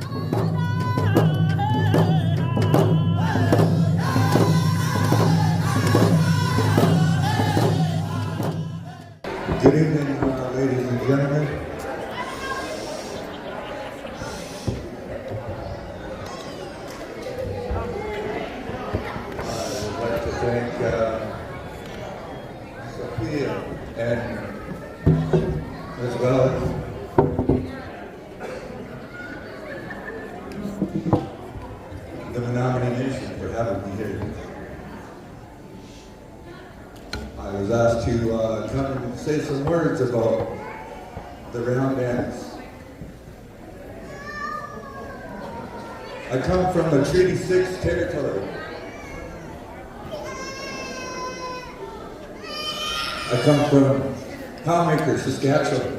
Good evening, ladies and gentlemen. I'd like to thank Sophia and as well as the Menominee Nation for having me here. I was asked to come and say some words about the round dance. I come from the Treaty 6 territory. I come from Palmaker, Saskatchewan.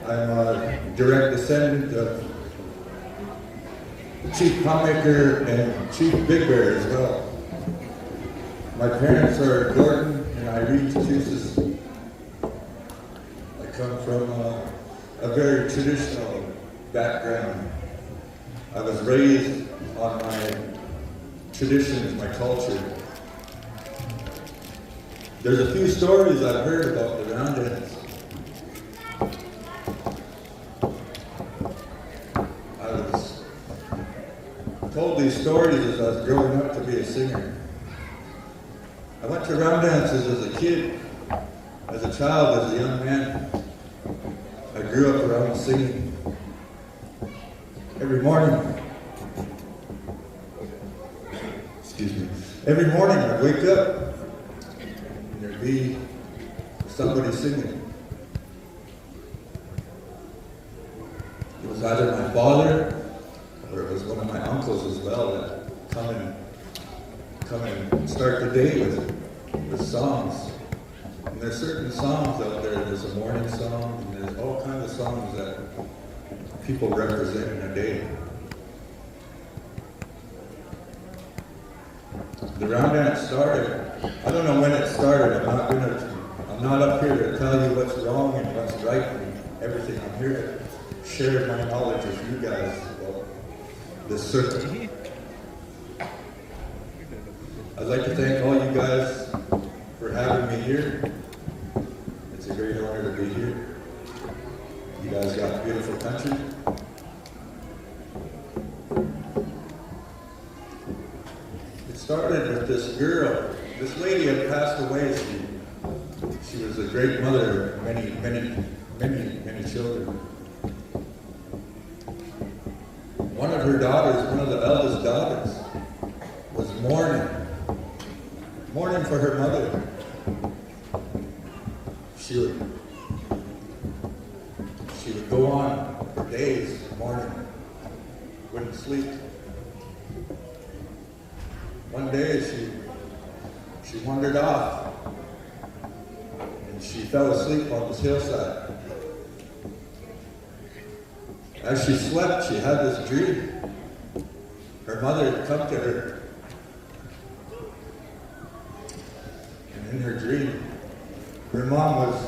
I'm a direct descendant of Chief Palmaker and Chief Big Bear as well. My parents are Gordon and Irene Tootoosis. I come from a very traditional background. I was raised on my traditions, my culture. There's a few stories I've heard about the round dance. I was told these stories as I was growing up to be a singer. I went to round dances as a kid, as a child, as a young man. I grew up around singing. Every morning, every morning I'd wake up and there'd be somebody singing. It was either my father or it was one of my uncles as well that come and start the day with songs. And there's certain songs out there. There's a morning song, and there's all kinds of songs that people represent in a day. The round dance started. I don't know when it started. I'm not up here to tell you what's wrong and what's right and everything. I'm here to share my knowledge with you guys about this circuit. I'd like to thank all you guys for having me here. It's a great honor to be here. You guys got a beautiful country. It started with this girl. This lady had passed away. She was a great mother of many children. One of her daughters, one of the eldest daughters, was mourning for her mother. She would go on for days mourning, wouldn't sleep. One day she wandered off and she fell asleep on this hillside. As she slept, she had this dream. Her mother had come to her. And in her dream, her mom was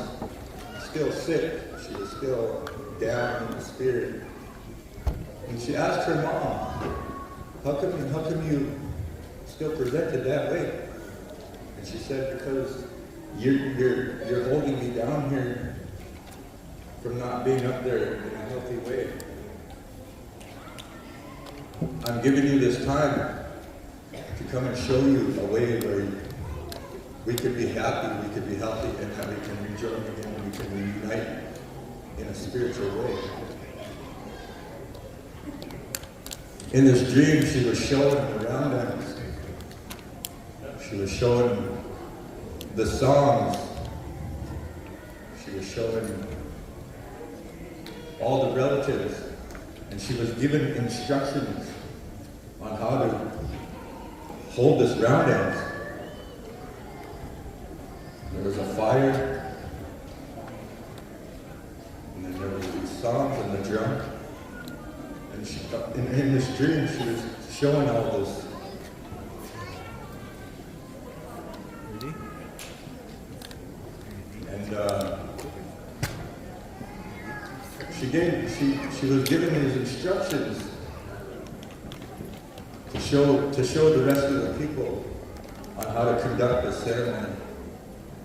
still sick. She was still down in the spirit. And she asked her mom, how come you still presented that way? And she said, because you're holding me down here from not being up there in a healthy way. I'm giving you this time to come and show you a way where we can be happy, we can be healthy, and that we can rejoin again, and we can reunite in a spiritual way. In this dream, she was showing the round dance. She was showing the songs. She was showing all the relatives. And she was given instructions on how to hold this round dance. There was a fire, and then there was these songs and the drum. And in this dream, she was showing all this. And she was given these instructions to show the rest of the people on how to conduct the ceremony,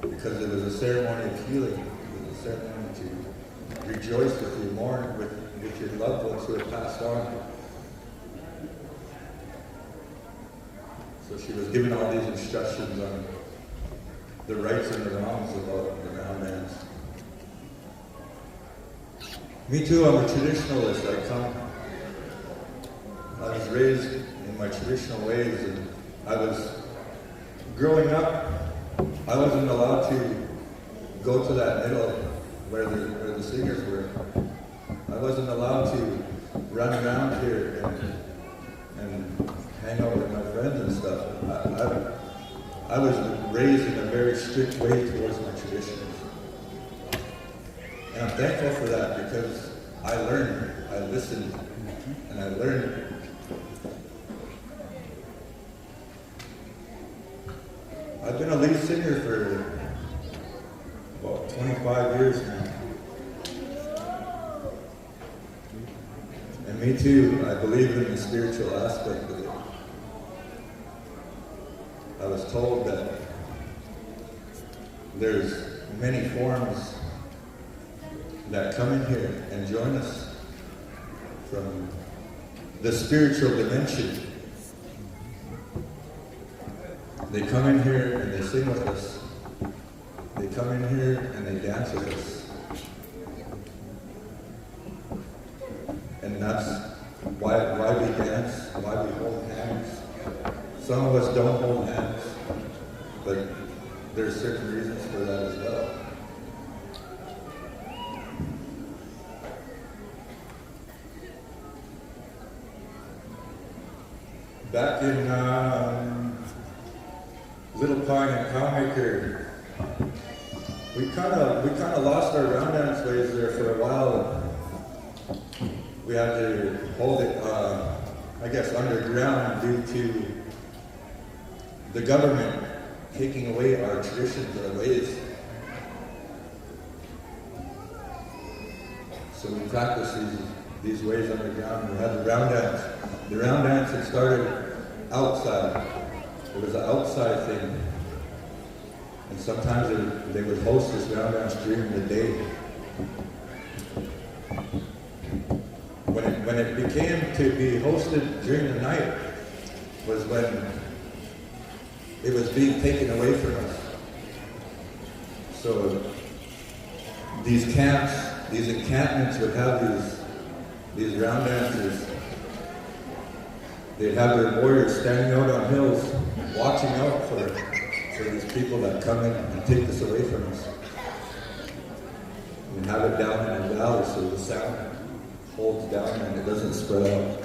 because it was a ceremony of healing. It was a ceremony to rejoice with your mourn, with your loved ones who had passed on. So she was given all these instructions on the rights and the wrongs about the round dance. Me too, I'm a traditionalist. I was raised in my traditional ways, and growing up, I wasn't allowed to go to that middle where the singers were. I wasn't allowed to run around here and hang out with my friends and stuff. I was raised in a very strict way towards my traditions. And I'm thankful for that, because I learned, I listened, and I learned. I've been a lead singer for about 25 years now. And me too, I believe in the spiritual aspect of it. I was told that there's many forms that come in here and join us from the spiritual dimension. They come in here and they sing with us. They come in here and they dance with us. And that's why we dance, why we hold hands. Some of us don't hold hands, but there's certain reasons for that as well. Back in Little Pine and Cowmaker, we kind of lost our round dance ways there for a while. We had to hold it, I guess, underground due to the government taking away our traditions, our ways. So we practiced these ways underground. We had the round dance. The round dance had started outside. It was an outside thing. And sometimes they would host this round dance during the day. When it became to be hosted during the night was when it was being taken away from us. So these camps, these encampments would have these round dancers. They'd have their warriors standing out on hills, watching out for these people that come in and take this away from us. And have it down in the valley so the sound holds down and it doesn't spread out.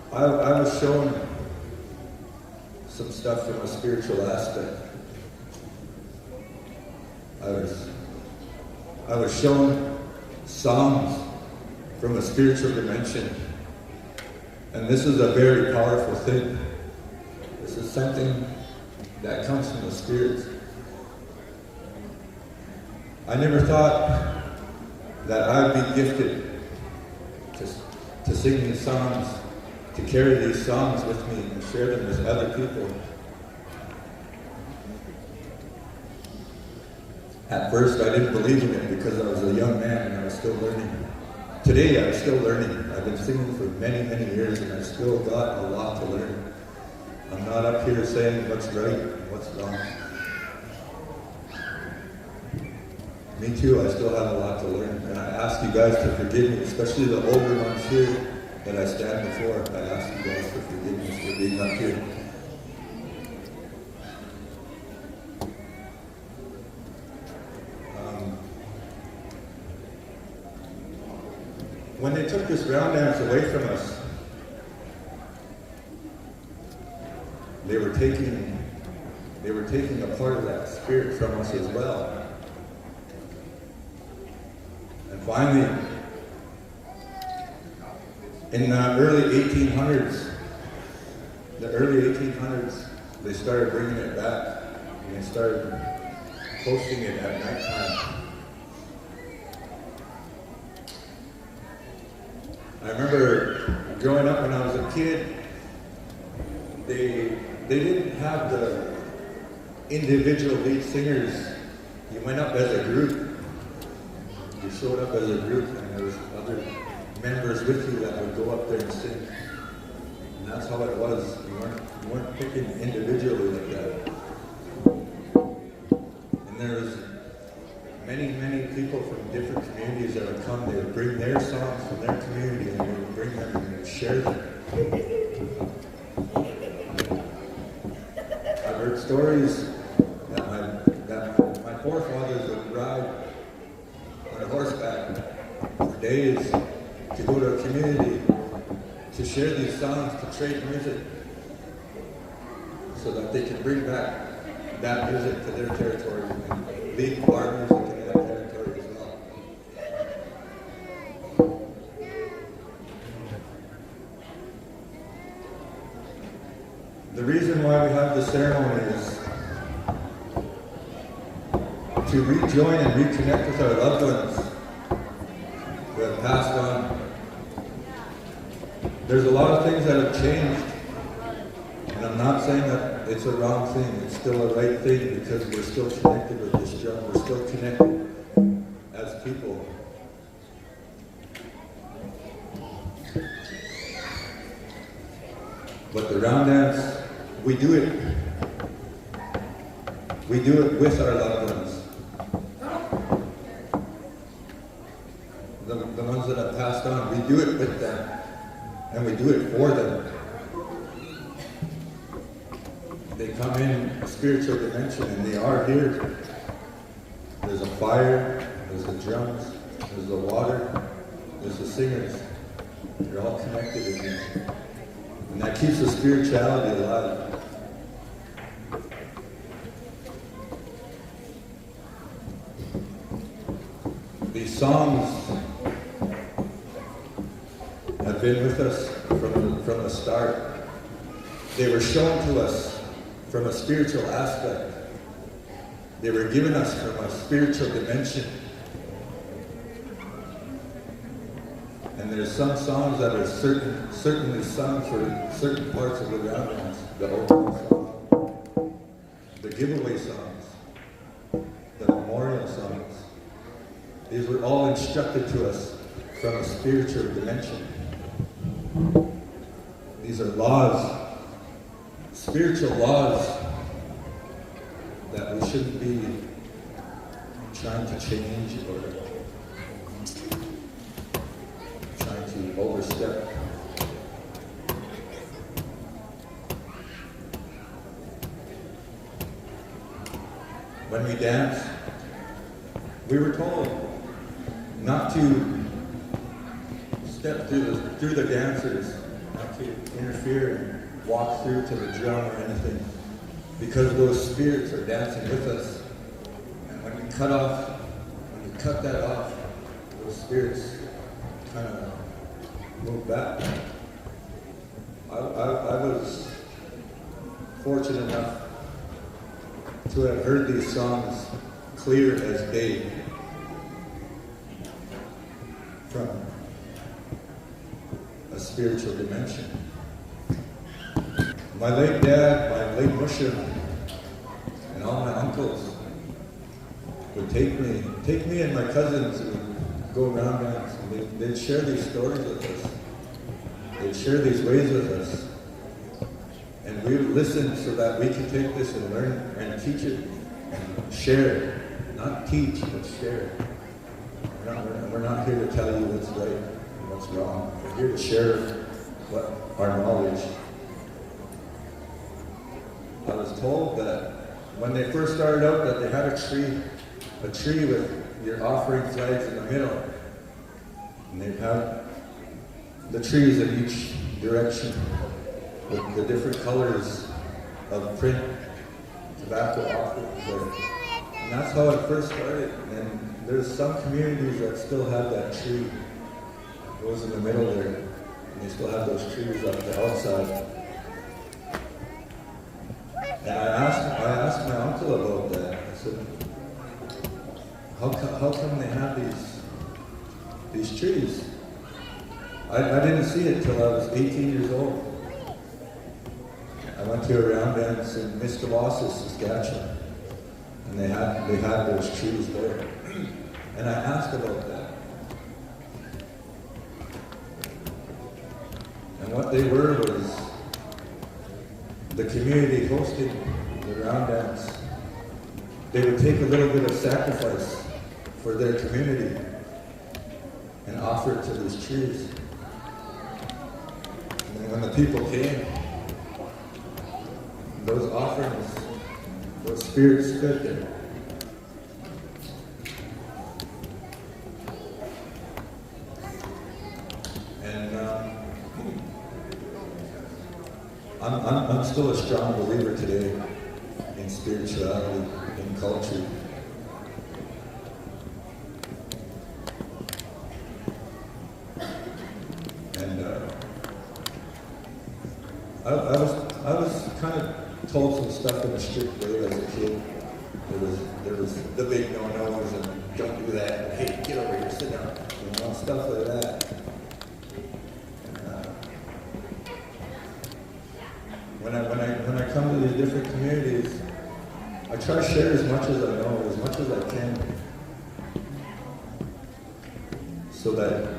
I was shown some stuff from a spiritual aspect. I was shown songs from a spiritual dimension. And this is a very powerful thing. This is something that comes from the spirits. I never thought that I'd be gifted to sing these songs, to carry these songs with me and share them with other people. At first, I didn't believe in it because I was a young man and I was still learning. Today, I'm still learning. I've been singing for many, many years and I've still got a lot to learn. I'm not up here saying what's right and what's wrong. Me too, I still have a lot to learn. And I ask you guys to forgive me, especially the older ones here that I stand before. I ask you guys for forgiveness for being up here. When they took this round dance away from us, they were taking a part of that spirit from us as well. finally, in the early 1800s, they started bringing it back, and they started posting it at nighttime. I remember growing up when I was a kid, they didn't have the individual lead singers. You went up as a group. You showed up as a group, and there was other members with you that would go up there and sing. And that's how it was. You weren't picking individually like that. And there was many people from different communities that would come. They would bring their songs from their community, and they would bring them and they would share them. I've heard stories that my forefathers would ride on a horseback for days to go to a community to share these songs, to trade music, so that they can bring back that music to their territory and lead our music in that territory as well. The reason why we have the ceremony is to rejoin and reconnect with our loved ones who have passed on. There's a lot of things that have changed, and I'm not saying that it's a wrong thing. It's still a right thing, because we're still connected with this drum. We're still connected as people. But the round dance, we do it with our loved ones. The ones that have passed on, we do it with them. And we do it for them. They come in a spiritual dimension, and they are here. There's a fire, there's the drums, there's the water, there's the singers. They're all connected in here. And that keeps the spirituality alive. These songs have been with us from the start. They were shown to us from a spiritual aspect. They were given us from a spiritual dimension. And there's some songs that are certainly sung for certain parts of the round dance. The opening song, the giveaway songs, the memorial songs. These were all instructed to us from a spiritual dimension. These are laws, spiritual laws, that we shouldn't be trying to change or trying to overstep. When we dance, we were told not to step through the dancers, not to interfere and walk through to the drum or anything, because those spirits are dancing with us. And when you cut that off, those spirits kind of move back. I was fortunate enough to have heard these songs clear as day from a spiritual dimension. My late dad, my late musha, and all my uncles would take me and my cousins would go around dance, and they'd share these stories with us. They'd share these ways with us. And we would listen so that we could take this and learn and teach it and share it. Not teach, but share. We're not here to tell you what's right and what's wrong. We're here to share our knowledge. I was told that when they first started out that they had a tree with your offering flags in the middle. And they'd have the trees in each direction with the different colors of print, tobacco offerings there. And that's how it first started. And there's some communities that still have that tree. It goes in the middle there, and they still have those trees up the outside. And I asked my uncle about that. I said, how come they have these trees? I didn't see it till I was 18 years old. I went to a round dance in Tootoosis, Saskatchewan, and they had those trees there. And I asked about that. And what they were was the community hosting the round dance. They would take a little bit of sacrifice for their community and offer it to these trees. And then when the people came, those offerings, those spirits stood there. And I'm still a strong believer today in spirituality, in culture. And I was kind of told some stuff in a strict way as a kid. There was the big no-nos and don't do that. And, hey, get over here, sit down. You know, stuff like that. When I come to these different communities, I try to share as much as I know, as much as I can, so that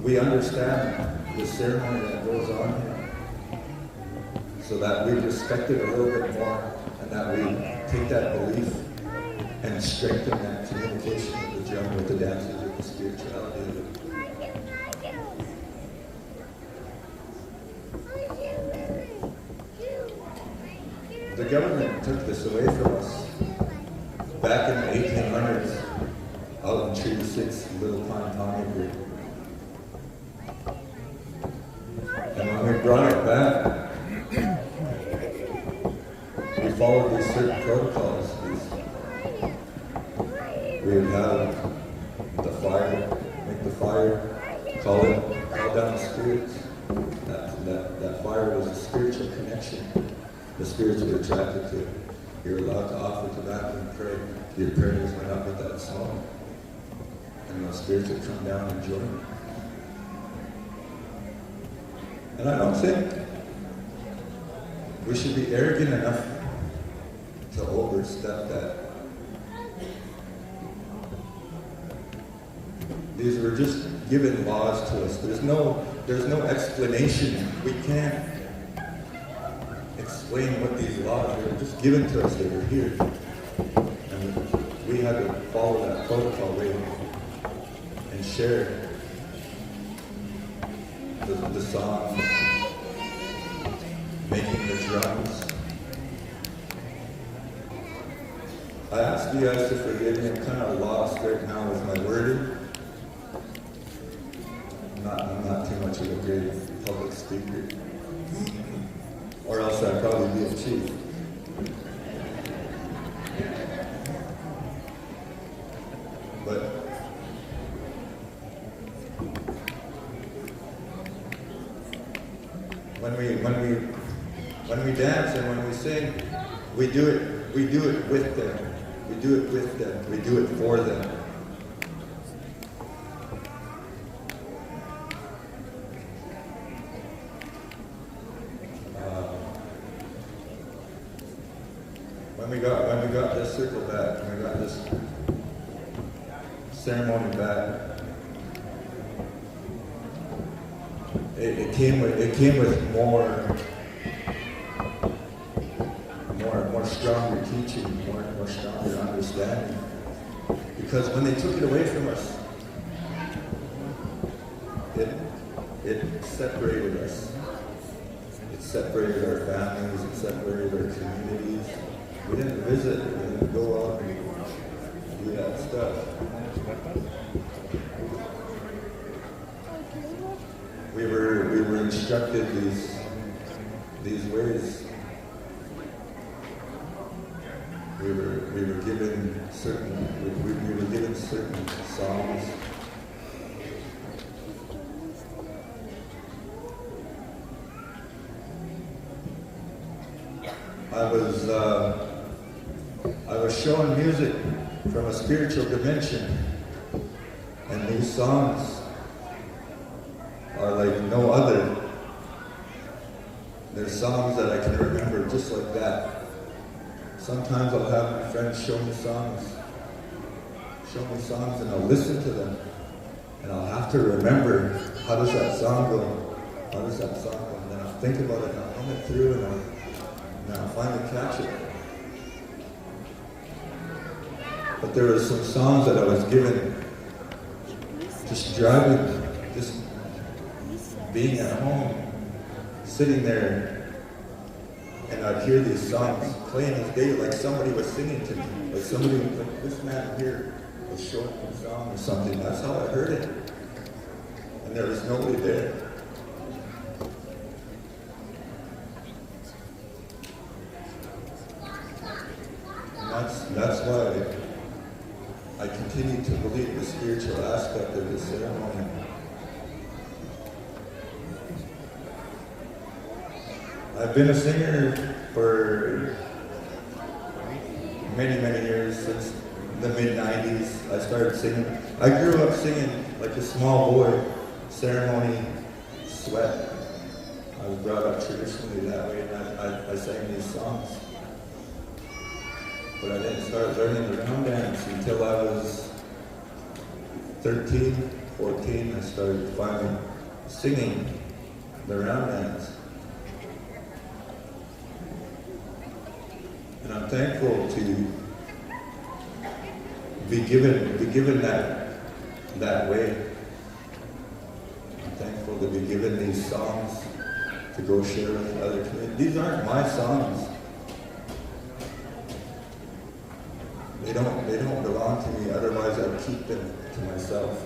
we understand the ceremony that goes on here, so that we respect it a little bit more, and that we take that belief and strengthen that communication with the drum, with the dances, with the spirituality of it. The government took this away from us back in the 1800s, out in Treaty 6, Little Pine Pine. And when we brought it back, we followed these certain protocols. We would have the fire, make the fire, call down the spirits. That fire was a spiritual connection. The spirits were attracted to it. You're allowed to offer tobacco and pray. Your prayers went up with that smoke. And those spirits would come down and join you. And I don't think we should be arrogant enough to overstep that. These were just given laws to us. There's no explanation. We can't explain what these laws were. Just given to us. They were here, and we had to follow that protocol way and share the songs, making the drums. I asked you guys to forgive me. I'm kind of lost right now with my wording. I'm not too much of a great public speaker. Or else I'd probably be a chief. But when we dance and when we sing, we do it with them. We do it with them. We do it for them. When we got this circle back, when we got this ceremony back, it came with more stronger teaching, more stronger understanding. Because when they took it away from us, it separated us. It separated our families. It separated our communities. We didn't visit. We didn't go out and do that stuff. We were instructed these ways. We were given we were given certain songs. I was shown music from a spiritual dimension, and these songs are like no other. They're songs that I can remember just like that. Sometimes I'll have my friends show me songs, and I'll listen to them, and I'll have to remember, how does that song go? How does that song go? And then I'll think about it, and I'll hum it through, and I'll finally catch it. But there were some songs that I was given just driving, just being at home, sitting there, and I'd hear these songs playing as day, like somebody was singing to me, like this man here was showing me a song or something. That's how I heard it. And there was nobody there. And that's why I continue to believe the spiritual aspect of this ceremony. I've been a singer for many, many years, since the mid-90s. I started singing. I grew up singing like a small boy, ceremony, sweat. I was brought up traditionally that way, and I sang these songs. But I didn't start learning the round dance until I was 13, 14. I started finally singing the round dance. And I'm thankful to be given that way. I'm thankful to be given these songs to go share with other communities. These aren't my songs. They don't belong to me, otherwise I'd keep them to myself.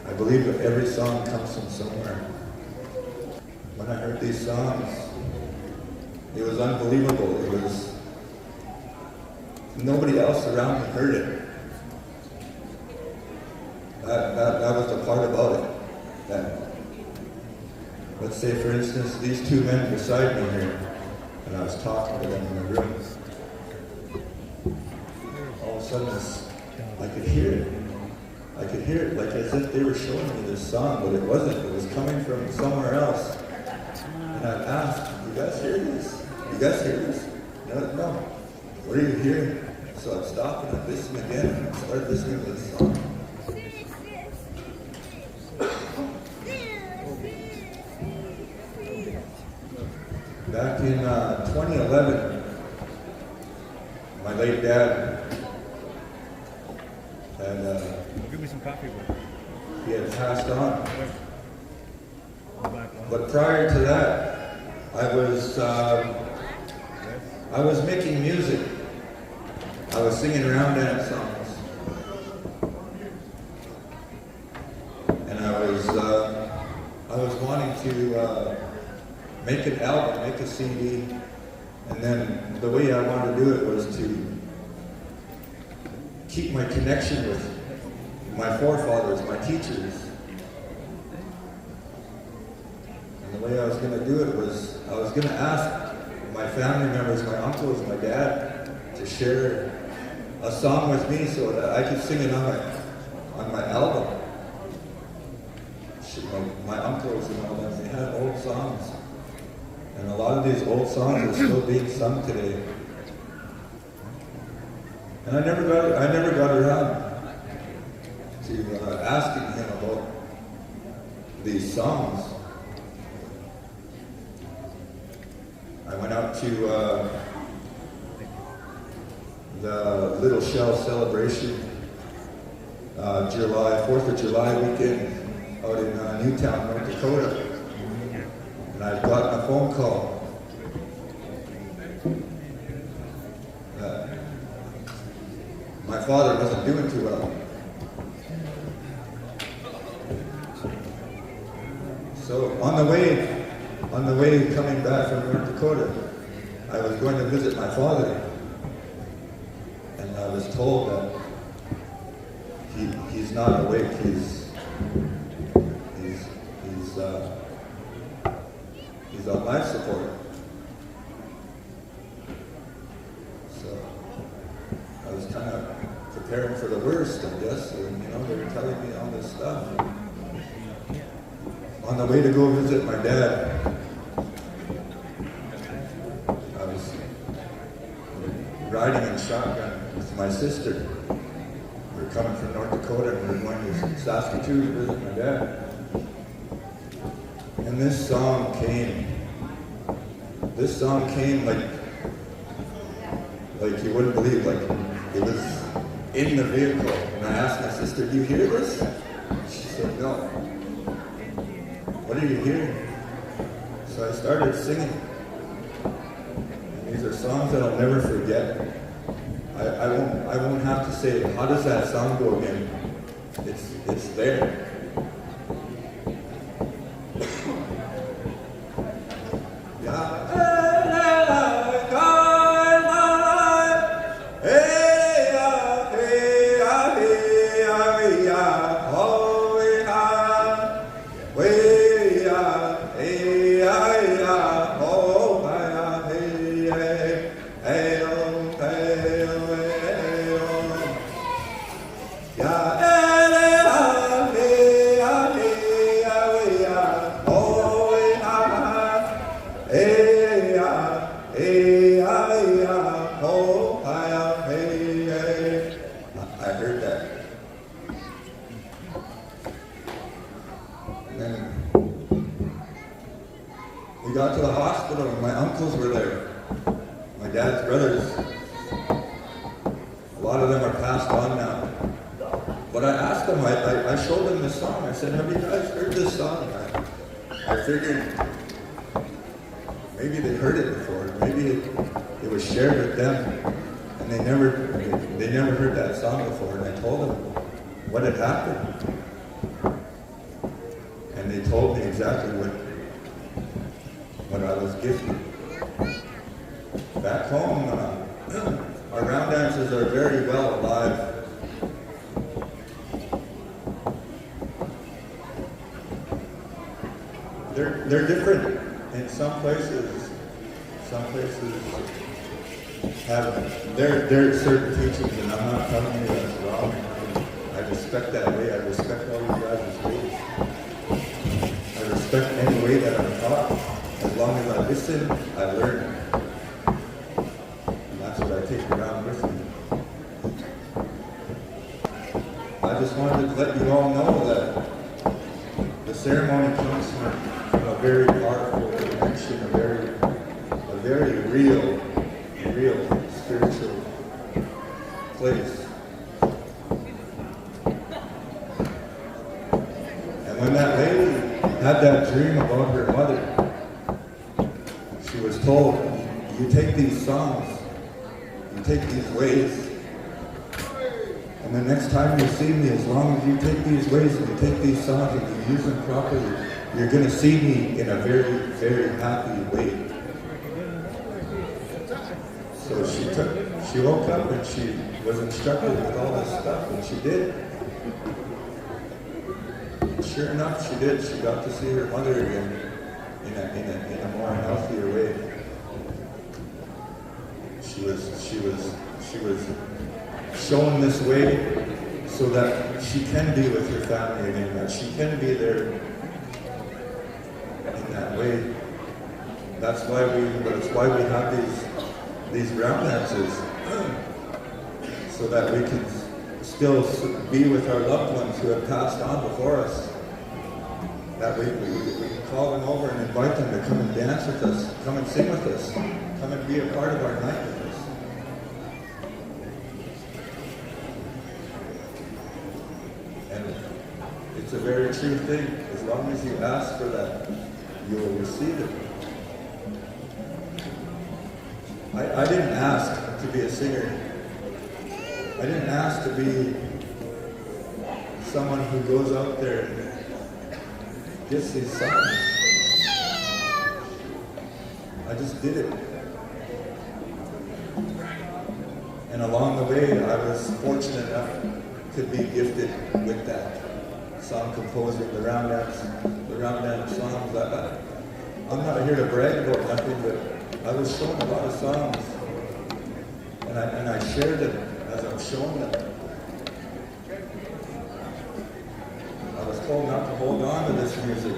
I believe that every song comes from somewhere. When I heard these songs, it was unbelievable. It was, nobody else around me heard it. That was the part about it. That, let's say, for instance, these two men beside me here, and I was talking to them in the room. All of a sudden, I could hear it. I could hear it, like as if they were showing me this song, but it wasn't. It was coming from somewhere else. And I asked, "You guys hear this? You guys hear this?" No. What are you hearing? So I stopped and I listened again, and I started listening to this song. Back in 2011, my late dad had, give me some coffee, bro. He had passed on. But prior to that, I was making music. I was singing round dance songs, and I was wanting to make an album, make a CD, and then the way I wanted to do it was to keep my connection with my forefathers, my teachers. And the way I was going to do it was, I was going to ask my family members, my uncles, my dad, to share a song with me so that I could sing it on my album. My uncles and all them, they had old songs. And a lot of these old songs are still being sung today. And I never got around to asking him about these songs. I went out to the Little Shell celebration, 4th of July weekend out in Newtown, North Dakota. And I'd gotten a phone call that my father wasn't doing too well. So on the way coming back from North Dakota, I was going to visit my father. was told that he's not awake. He's on life support. So I was kind of preparing for the worst, I guess. And, they were telling me all this stuff. On the way to go visit my dad, I was riding in shotgun with my sister. We were coming from North Dakota and we were going to Saskatoon to visit my dad. And this song came. This song came like you wouldn't believe. Like it was in the vehicle. And I asked my sister, "Do you hear this?" She said, "No." "What are you hearing?" So I started singing. And these are songs that I'll never forget. I won't have to say, how does that song go again? It's there. I heard that. And then we got to the hospital and my uncles were there. My dad's brothers. A lot of them are passed on now. But I asked them, I showed them this song. I said, "Have you guys heard this song?" I figured maybe they heard it before. Maybe it was shared with them. And they never heard that song before. And I told them what had happened. And they told me exactly what I was gifted. Back home, our round dancers are very well alive. They're different in some places. Some places have their certain teachings, and I'm not telling you that's wrong. I respect that way. I respect all you guys' ways. I respect any way that I'm taught. As long as I listen, I learn. And that's what I take around with me. I just wanted to let you all know that the ceremony comes from a very powerful connection, a very real spiritual place. And when that lady had that dream about her mother, she was told, "You take these songs, you take these ways, and the next time you see me, as long as you take these ways and you take these songs and you use them properly, you're going to see me in a very, very happy way." So she woke up and she was instructed with all this stuff, and she did. Sure enough, she did. She got to see her mother again in a more healthier way. She was shown this way so that she can be with her family again, that she can be there in that way. That's why we have these round dances, so that we can still be with our loved ones who have passed on before us. That we can call them over and invite them to come and dance with us, come and sing with us, come and be a part of our night with us. And it's a very true thing. As long as you ask for that, you will receive it. I didn't ask to be a singer. I didn't ask to be someone who goes out there and gets these songs. I just did it. And And along the way, I was fortunate enough to be gifted with that song composing, the round dance songs. I'm not here to brag about nothing, but I was shown a lot of songs, and I shared them as I'm showing them. I was told not to hold on to this music,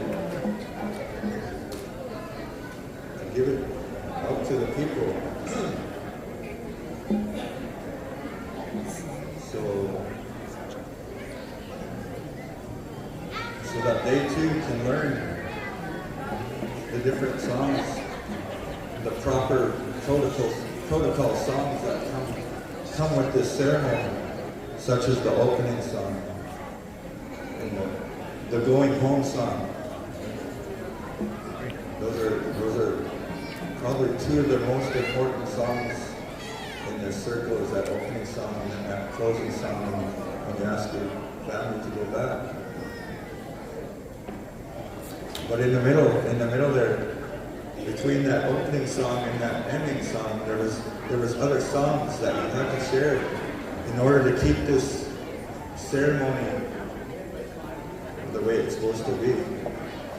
to give it out to the people. So that they too can learn the different songs, the proper protocol songs that come with this ceremony, such as the opening song and the going home song. Those are probably two of the most important songs in this circle, is that opening song and then that closing song when you ask your family to go back. But in the middle there, between that opening song and that ending song, there was other songs that you had to share in order to keep this ceremony the way it's supposed to be.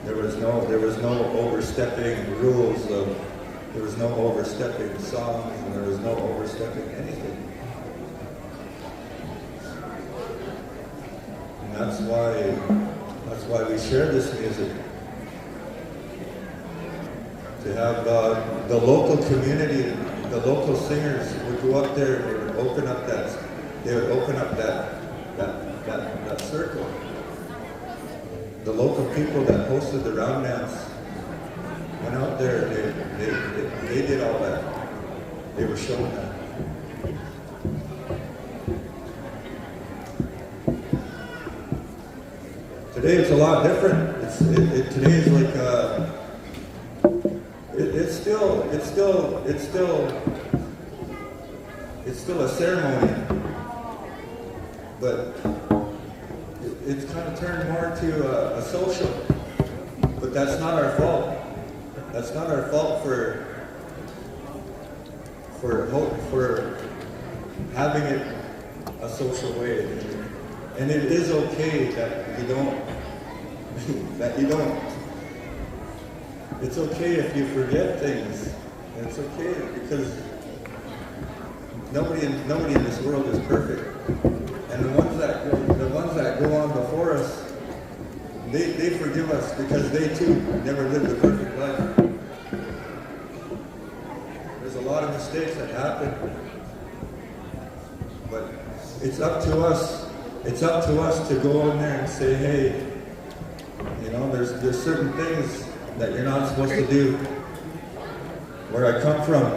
There was no overstepping rules there was no overstepping songs, and there was no overstepping anything. And that's why we share this music. To have the local community, the local singers would go up there and they would open up that circle. The local people that hosted the round dance went out there, they did all that. They were shown that. Today it's a lot different. Today is like it's still a ceremony, but it's kind of turned more to a social. But that's not our fault. That's not our fault for having it a social way. And it is okay that you don't. It's okay if you forget things. And it's okay because nobody in this world is perfect. And the ones that go on before us, they forgive us because they too never lived a perfect life. There's a lot of mistakes that happen, but it's up to us. It's up to us to go in there and say, hey, there's certain things that you're not supposed to do. Where I come from,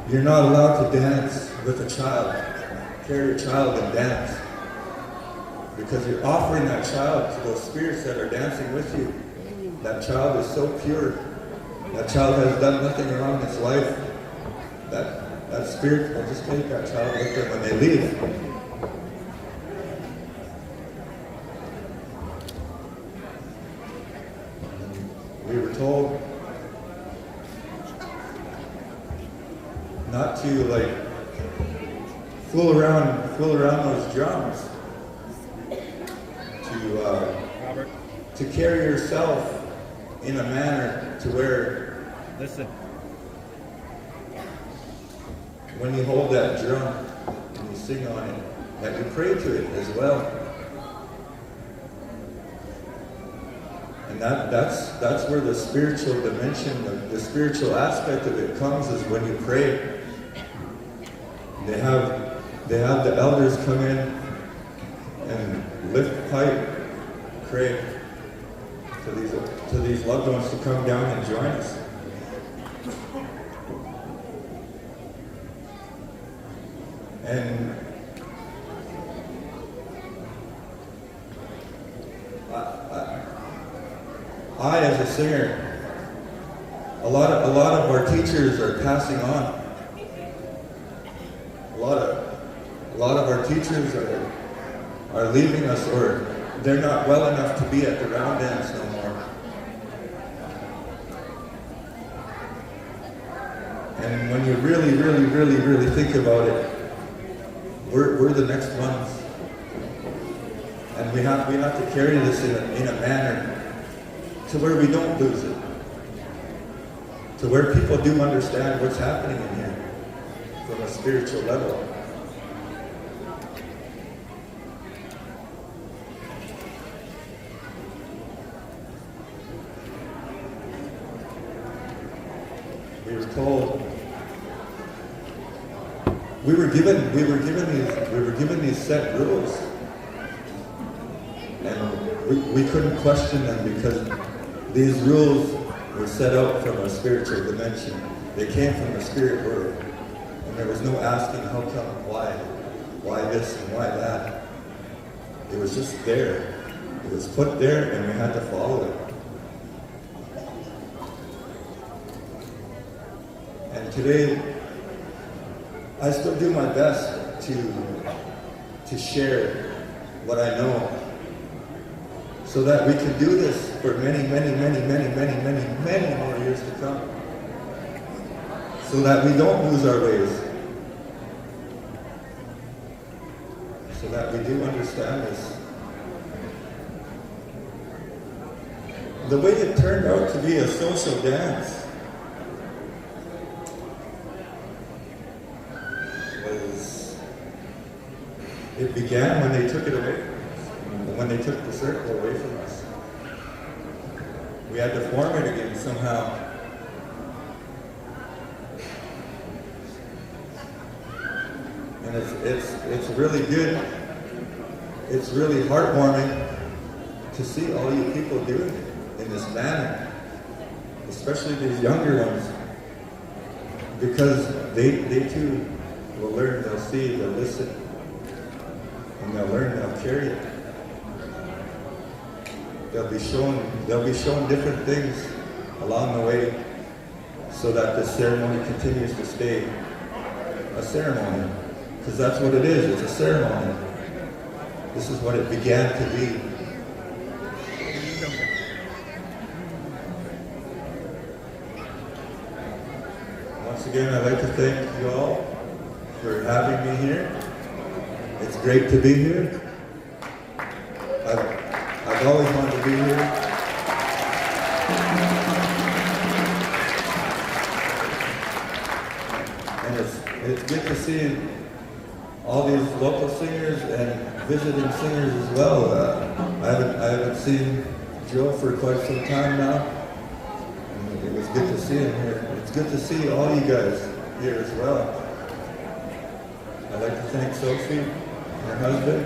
you're not allowed to dance with a child. Carry a child and dance. Because you're offering that child to those spirits that are dancing with you. That child is so pure. That child has done nothing wrong in its life. That spirit will just take that child with them when they leave. We were told not to fool around those drums. To carry yourself in a manner to where, listen, when you hold that drum and you sing on it, that you pray to it as well. And that's where the spiritual dimension, the spiritual aspect of it comes, is when you pray. They have the elders come in and lift the pipe, pray to these loved ones to come down and join us. And I, as a singer, a lot of our teachers are passing on. A lot of our teachers are leaving us, or they're not well enough to be at the round dance no more. And when you really think about it, we're the next ones. And we have to carry this in a manner to where we don't lose it. To where people do understand what's happening in here from a spiritual level. We were told, we were given these set rules, and we couldn't question them because these rules were set out from a spiritual dimension. They came from the spirit world, and there was no asking how come, why this and why that. It was just there. It was put there, and we had to follow it. And today, I still do my best to share what I know, so that we can do this for many more years to come. So that we don't lose our ways. So that we do understand this. The way it turned out to be a social dance it began when they took it away from us, when they took the circle away from us. We had to form it again somehow. And it's really good. It's really heartwarming to see all you people doing it in this manner, especially these younger ones, because they too will learn, they'll see, they'll listen. And they'll learn, they'll carry it. They'll be shown different things along the way so that the ceremony continues to stay a ceremony. Because that's what it is, it's a ceremony. This is what it began to be. Once again, I'd like to thank you all for having me here. It's great to be here. I've always wanted to be here. And it's good to see all these local singers and visiting singers as well. I haven't seen Joe for quite some time now. And it was good to see him here. It's good to see all you guys here as well. I'd like to thank Sophie and her husband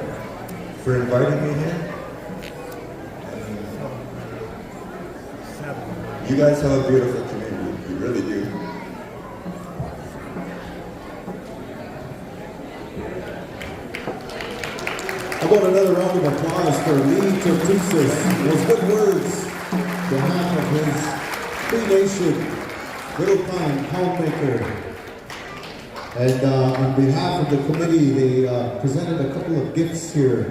for inviting me here. And you guys have a beautiful community. You really do. How about another round of applause for Lee Tootoosis? Those good words on behalf of his Cree Nation Little Pine homemaker. And on behalf of the committee, they presented a couple of gifts here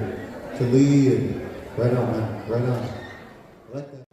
to Lee. And right on, man. Right on. I like that.